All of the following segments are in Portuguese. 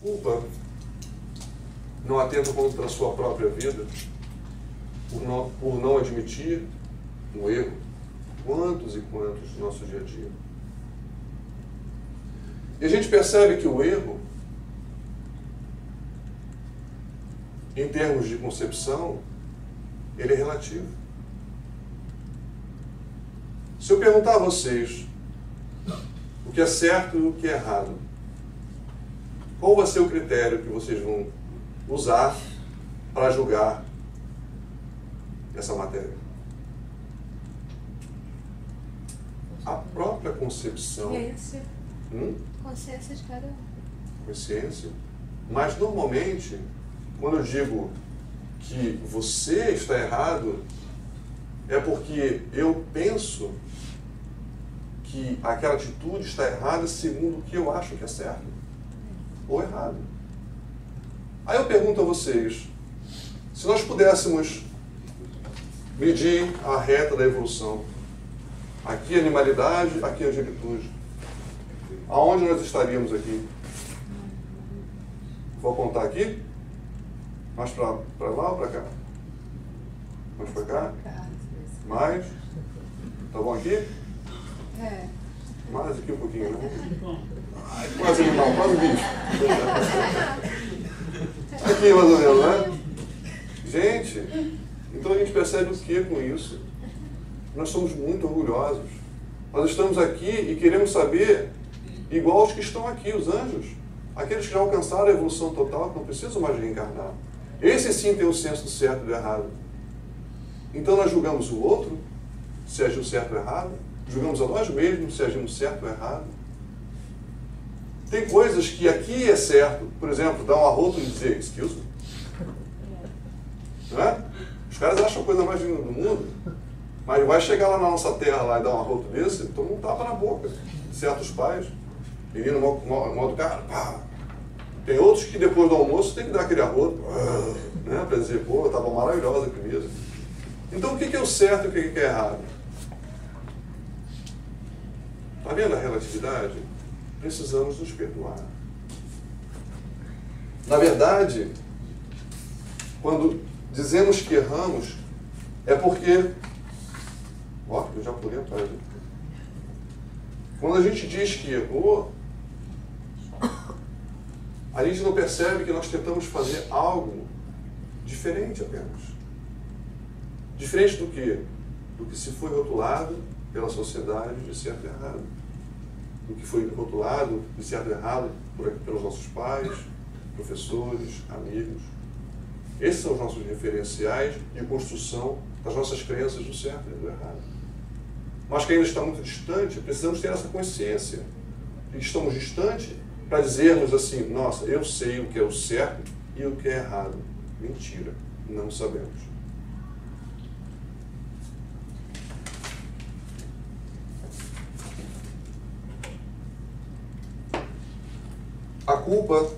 Culpa não atenta contra a sua própria vida por não admitir um erro. Quantos e quantos no nosso dia a dia. E a gente percebe que o erro, em termos de concepção, ele é relativo. Se eu perguntar a vocês o que é certo e o que é errado, qual vai ser o critério que vocês vão usar para julgar essa matéria? A própria concepção. Consciência de cada um. Consciência. Mas, normalmente, quando eu digo que você está errado, é porque eu penso que aquela atitude está errada segundo o que eu acho que é certo ou errado. Aí eu pergunto a vocês, se nós pudéssemos medir a reta da evolução, aqui a animalidade, aqui a angelitude, aonde nós estaríamos aqui? Vou apontar aqui? Mais para lá ou para cá? Mais para cá? Mais? Tá bom aqui? É. Mais aqui um pouquinho, né? Ai, quase animal, quase bicho. Aqui mais ou menos, né? Gente, então a gente percebe o que com isso? Nós somos muito orgulhosos. Nós estamos aqui e queremos saber, igual os que estão aqui, os anjos, aqueles que já alcançaram a evolução total, que não precisam mais reencarnar. Esse sim tem o senso do certo e do errado. Então nós julgamos o outro, se agiu certo ou errado, julgamos a nós mesmos, se agimos certo ou errado. Tem coisas que aqui é certo, por exemplo, dar um arroto e dizer, excuse me. Não é? Os caras acham a coisa mais linda do mundo, mas vai chegar lá na nossa terra lá e dar um arroto desse, toma um tapa na boca. Certos pais, menino modo cara, pá. Tem outros que depois do almoço tem que dar aquele arroto, né, para dizer, pô, estava maravilhosa a comida. Então o que é o certo e o que é errado? Está vendo a relatividade? Precisamos nos perdoar. Na verdade, quando dizemos que erramos, é porque... Ó, eu já pulei atrás. Quando a gente diz que errou, a gente não percebe que nós tentamos fazer algo diferente apenas. Diferente do quê? Do que se foi rotulado pela sociedade de certo e errado. Do que foi rotulado de certo e errado pelos nossos pais, professores, amigos. Esses são os nossos referenciais de construção das nossas crenças do certo e do errado. Mas que ainda está muito distante, precisamos ter essa consciência. E estamos distantes para dizermos assim, nossa, eu sei o que é o certo e o que é errado. Mentira, não sabemos. A culpa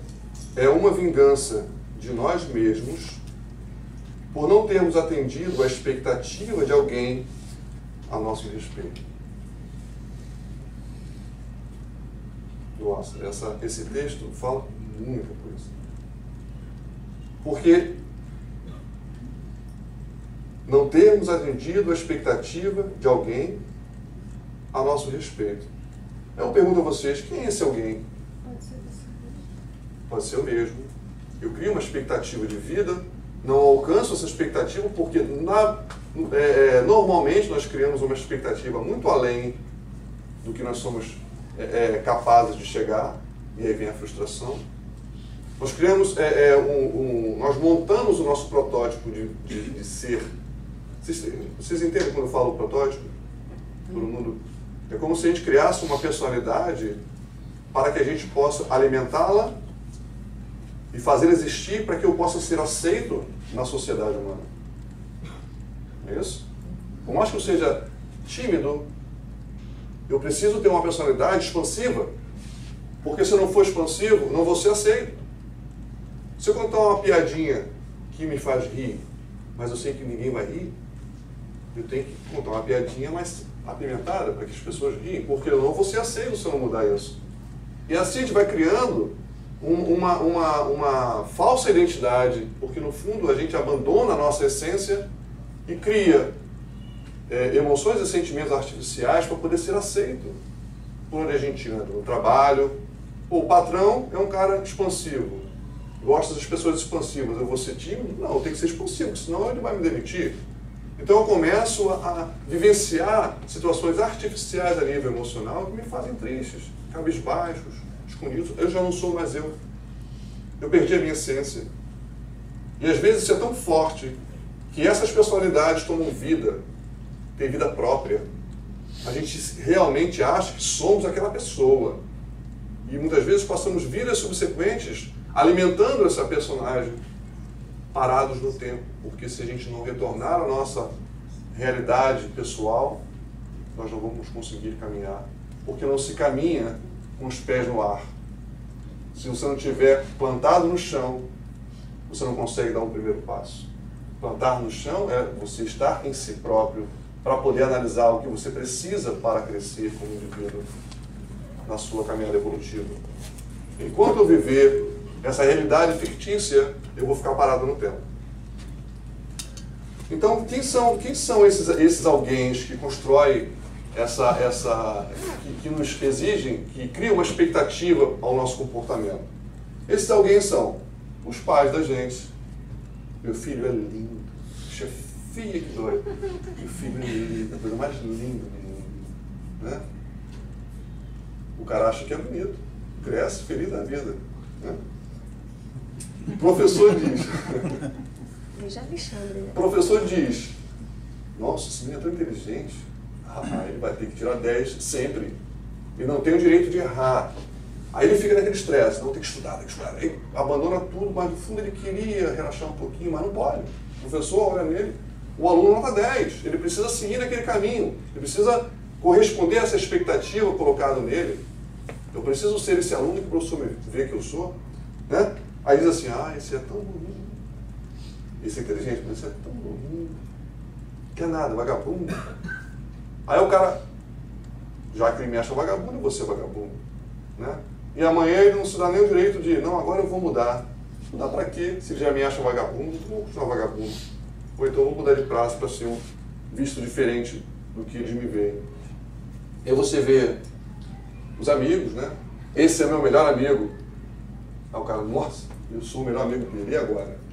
é uma vingança de nós mesmos por não termos atendido à expectativa de alguém a nosso respeito. Nossa, esse texto fala muita coisa. Porque não termos atendido à expectativa de alguém a nosso respeito. Eu pergunto a vocês, quem é esse alguém? Pode ser eu mesmo. Eu crio uma expectativa de vida, não alcanço essa expectativa porque normalmente nós criamos uma expectativa muito além do que nós somos capazes de chegar, e aí vem a frustração. Nós criamos, nós montamos o nosso protótipo de ser. Vocês entendem quando eu falo protótipo? Todo mundo. É como se a gente criasse uma personalidade para que a gente possa alimentá-la e fazer existir para que eu possa ser aceito na sociedade humana. É isso? Por mais que eu seja tímido, eu preciso ter uma personalidade expansiva, porque se eu não for expansivo, não vou ser aceito. Se eu contar uma piadinha que me faz rir, mas eu sei que ninguém vai rir, eu tenho que contar uma piadinha mais apimentada para que as pessoas riem, porque eu não vou ser aceito se eu não mudar isso. E assim a gente vai criando uma falsa identidade, porque no fundo a gente abandona a nossa essência e cria emoções e sentimentos artificiais para poder ser aceito por onde a gente anda, no trabalho. Pô, o patrão é um cara expansivo, gosta das pessoas expansivas, eu vou ser tímido? Não, eu tenho que ser expansivo, senão ele vai me demitir. Então eu começo a vivenciar situações artificiais a nível emocional que me fazem tristes, cabisbaixos, escondidos. Eu já não sou mais eu. Eu perdi a minha essência. E às vezes isso é tão forte que essas personalidades tomam vida, têm vida própria. A gente realmente acha que somos aquela pessoa. E muitas vezes passamos vidas subsequentes alimentando essa personagem, parados no tempo. Porque se a gente não retornar à nossa realidade pessoal, nós não vamos conseguir caminhar. Porque não se caminha com os pés no ar. Se você não estiver plantado no chão, você não consegue dar um primeiro passo. Plantar no chão é você estar em si próprio para poder analisar o que você precisa para crescer como indivíduo na sua caminhada evolutiva. Enquanto eu viver essa realidade fictícia, eu vou ficar parado no tempo. Então, quem são esses alguém que constroem que nos exigem, que criam uma expectativa ao nosso comportamento? Esses alguém são os pais da gente. Meu filho é lindo, puxa, filha que dói. Meu filho é lindo, a coisa mais linda do mundo. Né? O cara acha que é bonito, cresce feliz da vida. Né? O professor diz... O professor diz, nossa, esse menino é tão inteligente, ele vai ter que tirar 10 sempre. Ele não tem o direito de errar. Aí ele fica naquele estresse, não, tem que estudar, tem que estudar. Aí abandona tudo, mas no fundo ele queria relaxar um pouquinho, mas não pode. O professor olha nele, o aluno nota 10, ele precisa seguir naquele caminho, ele precisa corresponder a essa expectativa colocada nele. Eu preciso ser esse aluno que o professor vê que eu sou. Né? Aí diz assim, esse é tão bonito. Esse é inteligente, mas esse é tão bonito. Quer nada, vagabundo. Aí o cara, já que ele me acha vagabundo, eu vou ser vagabundo. Né? E amanhã ele não se dá nem o direito de, não, agora eu vou mudar. Mudar pra quê? Se ele já me acha vagabundo, eu vou continuar vagabundo. Ou então eu vou mudar de praça para ser visto diferente do que eles me veem. E aí você vê os amigos, né? Esse é meu melhor amigo. Aí o cara, nossa, eu sou o melhor amigo dele, e agora?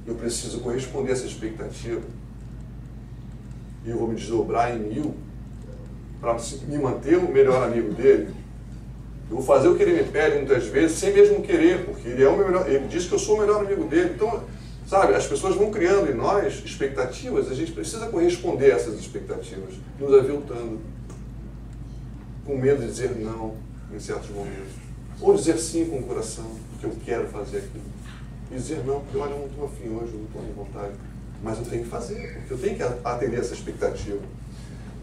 Eu preciso corresponder a essa expectativa. E eu vou me desdobrar em 1000 para me manter o melhor amigo dele. Eu vou fazer o que ele me pede muitas vezes, sem mesmo querer, porque ele é o meu melhor, ele diz que eu sou o melhor amigo dele. Então, sabe, as pessoas vão criando em nós expectativas, a gente precisa corresponder a essas expectativas, nos aviltando, com medo de dizer não em certos momentos. Ou dizer sim com o coração, porque eu quero fazer aquilo. E dizer não, porque olha, eu não estou afim hoje, eu não estou à vontade. Mas eu tenho que fazer, porque eu tenho que atender essa expectativa.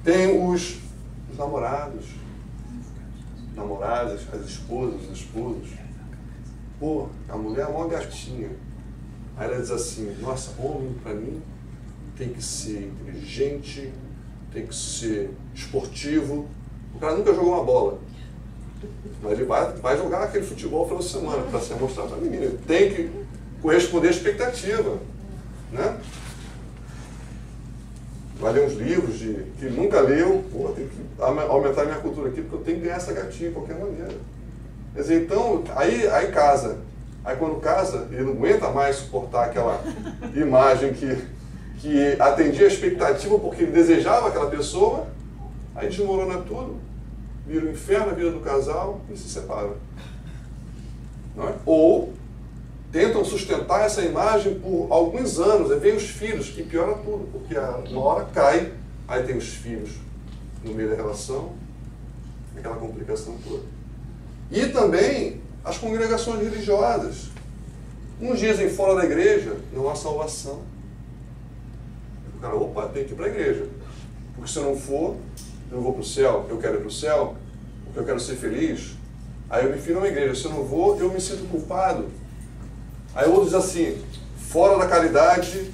Tem os namoradas, as esposas, os esposos. Pô, a mulher é uma gatinha. Aí ela diz assim, nossa, homem para mim tem que ser inteligente, tem que ser esportivo. O cara nunca jogou uma bola. Mas ele vai jogar aquele futebol pela semana para se mostrar para a menina. Ele tem que corresponder à expectativa. Né? Vai ler uns livros que ele nunca leu. Pô, tem que aumentar a minha cultura aqui, porque eu tenho que ganhar essa gatinha de qualquer maneira. Quer dizer, então, aí casa. Aí quando casa, ele não aguenta mais suportar aquela imagem que atendia a expectativa porque ele desejava aquela pessoa, aí desmorona tudo, vira o inferno a vida do casal e se separa. Não é? Ou tentam sustentar essa imagem por alguns anos, aí vem os filhos, que piora tudo, porque uma hora cai, aí tem os filhos no meio da relação, aquela complicação toda. E também as congregações religiosas. Uns dizem fora da igreja não há salvação. O cara, opa, tem que ir para a igreja. Porque se eu não for, eu não vou para o céu. Eu quero ir para o céu, porque eu quero ser feliz. Aí eu me enfio numa igreja. Se eu não vou, eu me sinto culpado. Aí outro diz assim, fora da caridade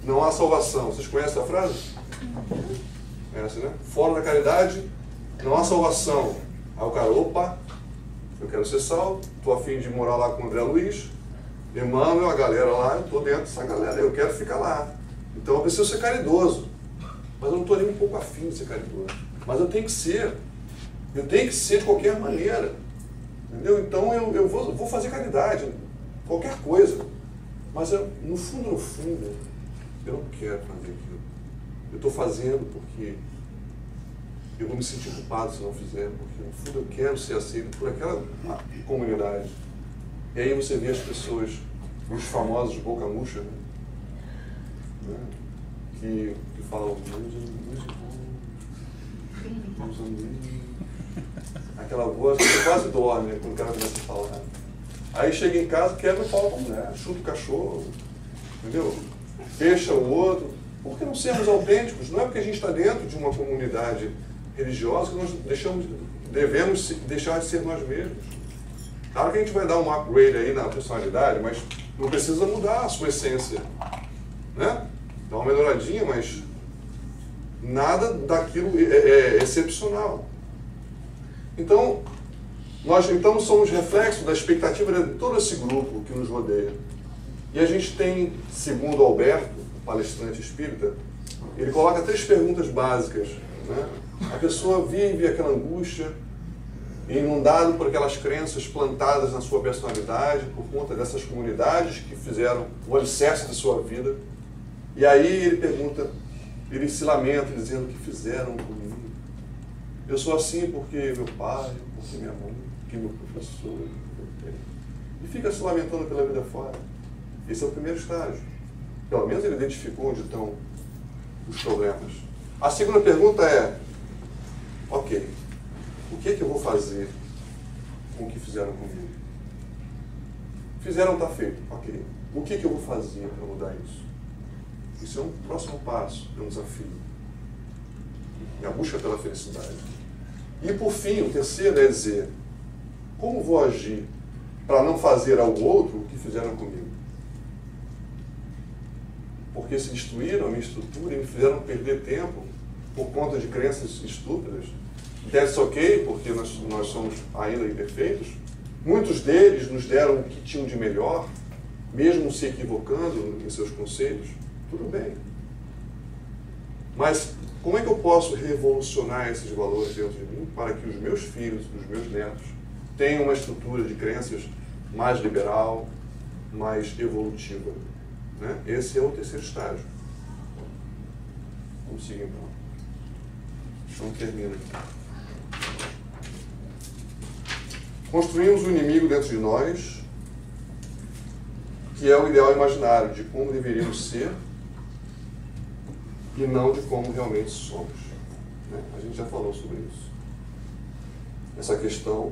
não há salvação. Vocês conhecem essa frase? Conhece, né? Fora da caridade não há salvação. Aí o cara, opa, eu quero ser salvo, estou a fim de morar lá com o André Luiz, Emmanuel, a galera lá, eu estou dentro dessa galera, eu quero ficar lá. Então eu preciso ser caridoso. Mas eu não estou nem um pouco afim de ser caridoso. Mas eu tenho que ser. Eu tenho que ser de qualquer maneira. Entendeu? Então eu vou fazer caridade, qualquer coisa. Mas eu, no fundo, eu não quero fazer aquilo. Eu estou fazendo porque eu vou me sentir culpado se não fizer, porque no fundo eu quero ser aceito por aquela comunidade. E aí você vê as pessoas, os famosos de boca murcha, né? Que falam, meus amigos, aquela voz que você quase dorme, né, quando o cara começa a falar. Aí chega em casa, quebra o pau com a mulher, chuta o cachorro, entendeu? Fecha o outro. Por que não sermos autênticos? Não é porque a gente está dentro de uma comunidade religiosa que nós devemos deixar de ser nós mesmos. Claro que a gente vai dar um upgrade aí na personalidade, mas não precisa mudar a sua essência, né? Dá uma melhoradinha, mas nada daquilo é excepcional. Então, nós então somos reflexo da expectativa de todo esse grupo que nos rodeia. E a gente tem, segundo Alberto, palestrante espírita, ele coloca 3 perguntas básicas, né? A pessoa vive aquela angústia, inundado por aquelas crenças plantadas na sua personalidade, por conta dessas comunidades que fizeram o alicerce da sua vida. E aí ele pergunta, ele se lamenta dizendo que fizeram comigo. Eu sou assim porque meu pai, porque minha mãe, porque meu professor, e fica se lamentando pela vida fora. Esse é o primeiro estágio. Pelo menos ele identificou onde estão os problemas. A segunda pergunta é, ok, o que é que eu vou fazer com o que fizeram comigo? Fizeram, está feito, ok. O que é que eu vou fazer para mudar isso? Isso é um próximo passo, é um desafio. É a busca pela felicidade. E por fim, o terceiro é dizer, como vou agir para não fazer ao outro o que fizeram comigo? Porque se destruíram a minha estrutura e me fizeram perder tempo por conta de crenças estúpidas. That's ok, porque nós somos ainda imperfeitos. Muitos deles nos deram o que tinham de melhor, mesmo se equivocando em seus conceitos. Tudo bem. Mas como é que eu posso revolucionar esses valores dentro de mim para que os meus filhos, os meus netos, tenham uma estrutura de crenças mais liberal, mais evolutiva? Né? Esse é o terceiro estágio. Vamos seguir então. Então termina aqui. Construímos um inimigo dentro de nós, que é o ideal imaginário de como deveríamos ser e não de como realmente somos. Né? A gente já falou sobre isso. Essa questão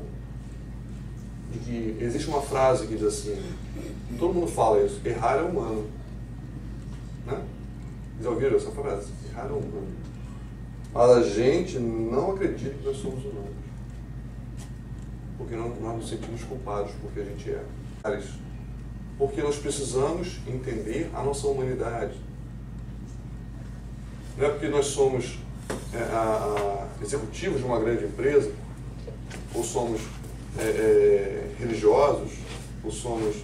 de que existe uma frase que diz assim, todo mundo fala isso, errar é humano. Né? Já ouviram essa frase? Errar é humano. Mas a gente não acredita que nós somos humanos. Porque nós nos sentimos culpados porque a gente erra. Porque nós precisamos entender a nossa humanidade. Não é porque nós somos executivos de uma grande empresa, ou somos religiosos, ou somos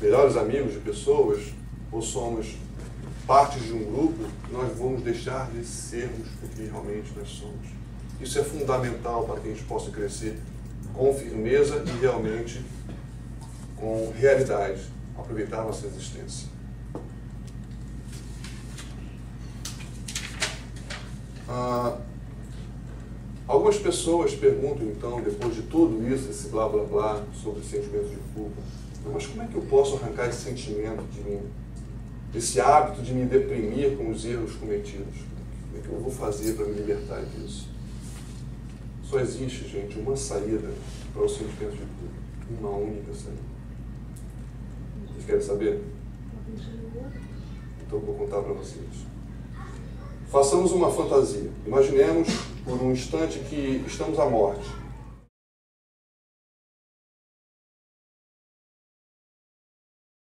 melhores amigos de pessoas, ou somos partes de um grupo, nós vamos deixar de sermos o que realmente nós somos. Isso é fundamental para que a gente possa crescer com firmeza e realmente com realidade, aproveitar a nossa existência. Algumas pessoas perguntam, então, depois de tudo isso, esse blá blá blá, sobre sentimentos de culpa, mas como é que eu posso arrancar esse sentimento de mim? Esse hábito de me deprimir com os erros cometidos? Como é que eu vou fazer para me libertar disso? Só existe, gente, uma saída para os sentimentos de culpa. Uma única saída. Vocês querem saber? Então eu vou contar para vocês. Façamos uma fantasia. Imaginemos por um instante que estamos à morte.